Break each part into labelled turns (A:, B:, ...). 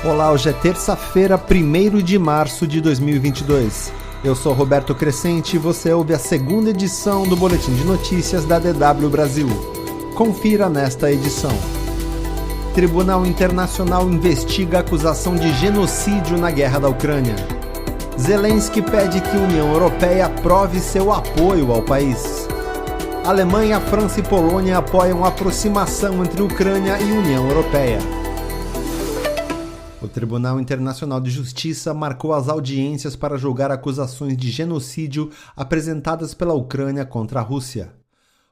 A: Olá, hoje é terça-feira, 1º de março de 2022. Eu sou Roberto Crescente e você ouve a segunda edição do Boletim de Notícias da DW Brasil. Confira nesta edição. Tribunal Internacional investiga a acusação de genocídio na guerra da Ucrânia. Zelensky pede que a União Europeia aprove seu apoio ao país. Alemanha, França e Polônia apoiam a aproximação entre Ucrânia e União Europeia. O Tribunal Internacional de Justiça marcou as audiências para julgar acusações de genocídio apresentadas pela Ucrânia contra a Rússia.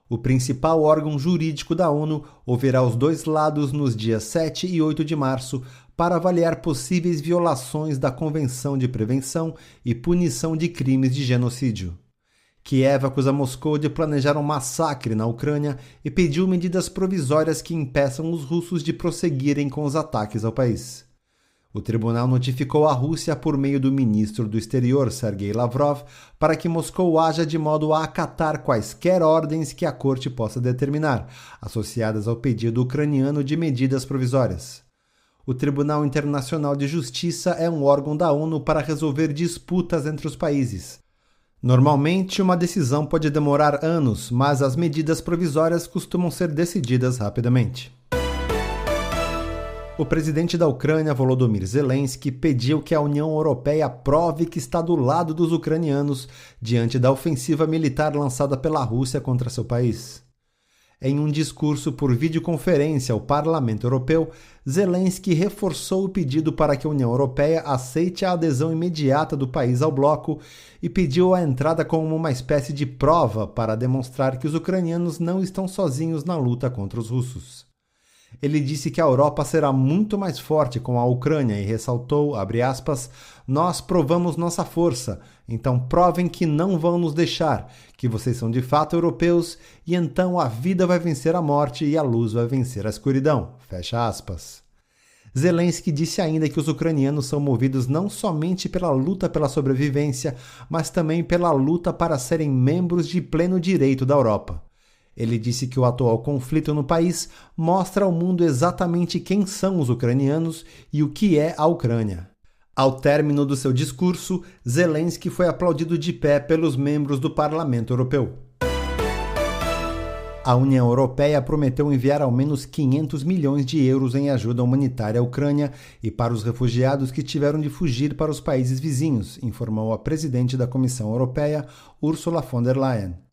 A: O principal órgão jurídico da ONU ouvirá os dois lados nos dias 7 e 8 de março para avaliar possíveis violações da Convenção de Prevenção e Punição de Crimes de Genocídio. Kiev acusa Moscou de planejar um massacre na Ucrânia e pediu medidas provisórias que impeçam os russos de prosseguirem com os ataques ao país. O tribunal notificou a Rússia por meio do ministro do Exterior, Sergei Lavrov, para que Moscou haja de modo a acatar quaisquer ordens que a corte possa determinar, associadas ao pedido ucraniano de medidas provisórias. O Tribunal Internacional de Justiça é um órgão da ONU para resolver disputas entre os países. Normalmente, uma decisão pode demorar anos, mas as medidas provisórias costumam ser decididas rapidamente. O presidente da Ucrânia, Volodymyr Zelensky, pediu que a União Europeia prove que está do lado dos ucranianos diante da ofensiva militar lançada pela Rússia contra seu país. Em um discurso por videoconferência ao Parlamento Europeu, Zelensky reforçou o pedido para que a União Europeia aceite a adesão imediata do país ao bloco e pediu a entrada como uma espécie de prova para demonstrar que os ucranianos não estão sozinhos na luta contra os russos. Ele disse que a Europa será muito mais forte com a Ucrânia e ressaltou, abre aspas, nós provamos nossa força, então provem que não vão nos deixar, que vocês são de fato europeus e então a vida vai vencer a morte e a luz vai vencer a escuridão, fecha aspas. Zelensky disse ainda que os ucranianos são movidos não somente pela luta pela sobrevivência, mas também pela luta para serem membros de pleno direito da Europa. Ele disse que o atual conflito no país mostra ao mundo exatamente quem são os ucranianos e o que é a Ucrânia. Ao término do seu discurso, Zelensky foi aplaudido de pé pelos membros do Parlamento Europeu. A União Europeia prometeu enviar ao menos 500 milhões de euros em ajuda humanitária à Ucrânia e para os refugiados que tiveram de fugir para os países vizinhos, informou a presidente da Comissão Europeia, Ursula von der Leyen.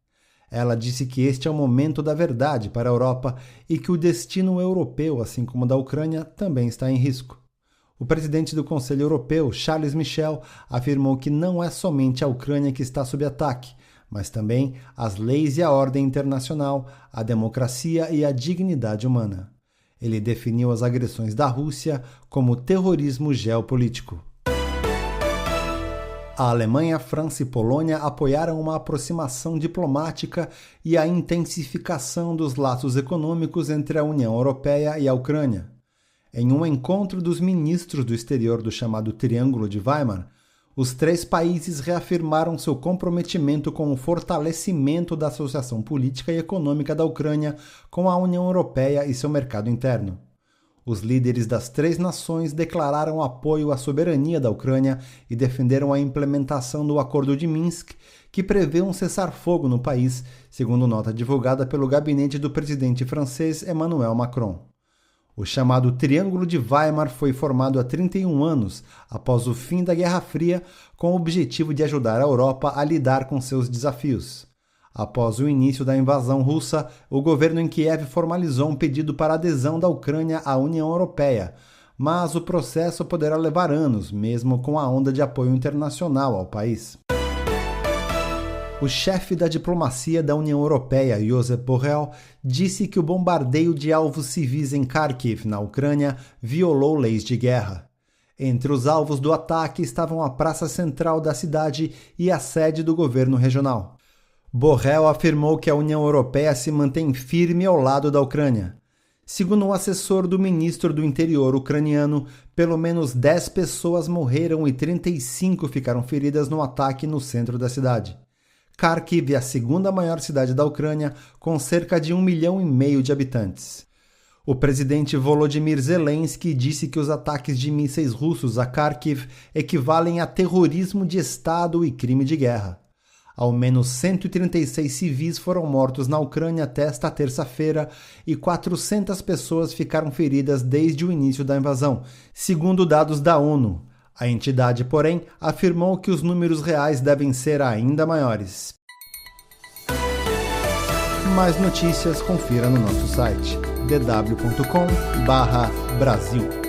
A: Ela disse que este é o momento da verdade para a Europa e que o destino europeu, assim como o da Ucrânia, também está em risco. O presidente do Conselho Europeu, Charles Michel, afirmou que não é somente a Ucrânia que está sob ataque, mas também as leis e a ordem internacional, a democracia e a dignidade humana. Ele definiu as agressões da Rússia como terrorismo geopolítico. A Alemanha, França e Polônia apoiaram uma aproximação diplomática e a intensificação dos laços econômicos entre a União Europeia e a Ucrânia. Em um encontro dos ministros do exterior do chamado Triângulo de Weimar, os três países reafirmaram seu comprometimento com o fortalecimento da associação política e econômica da Ucrânia com a União Europeia e seu mercado interno. Os líderes das três nações declararam apoio à soberania da Ucrânia e defenderam a implementação do Acordo de Minsk, que prevê um cessar-fogo no país, segundo nota divulgada pelo gabinete do presidente francês Emmanuel Macron. O chamado Triângulo de Weimar foi formado há 31 anos, após o fim da Guerra Fria, com o objetivo de ajudar a Europa a lidar com seus desafios. Após o início da invasão russa, o governo em Kiev formalizou um pedido para adesão da Ucrânia à União Europeia, mas o processo poderá levar anos, mesmo com a onda de apoio internacional ao país. O chefe da diplomacia da União Europeia, Josep Borrell, disse que o bombardeio de alvos civis em Kharkiv, na Ucrânia, violou leis de guerra. Entre os alvos do ataque estavam a praça central da cidade e a sede do governo regional. Borrell afirmou que a União Europeia se mantém firme ao lado da Ucrânia. Segundo um assessor do ministro do Interior ucraniano, pelo menos 10 pessoas morreram e 35 ficaram feridas no ataque no centro da cidade. Kharkiv é a segunda maior cidade da Ucrânia, com cerca de 1,5 milhão de habitantes. O presidente Volodymyr Zelensky disse que os ataques de mísseis russos a Kharkiv equivalem a terrorismo de Estado e crime de guerra. Ao menos 136 civis foram mortos na Ucrânia até esta terça-feira e 400 pessoas ficaram feridas desde o início da invasão, segundo dados da ONU. A entidade, porém, afirmou que os números reais devem ser ainda maiores. Mais notícias confira no nosso site dw.com/Brasil.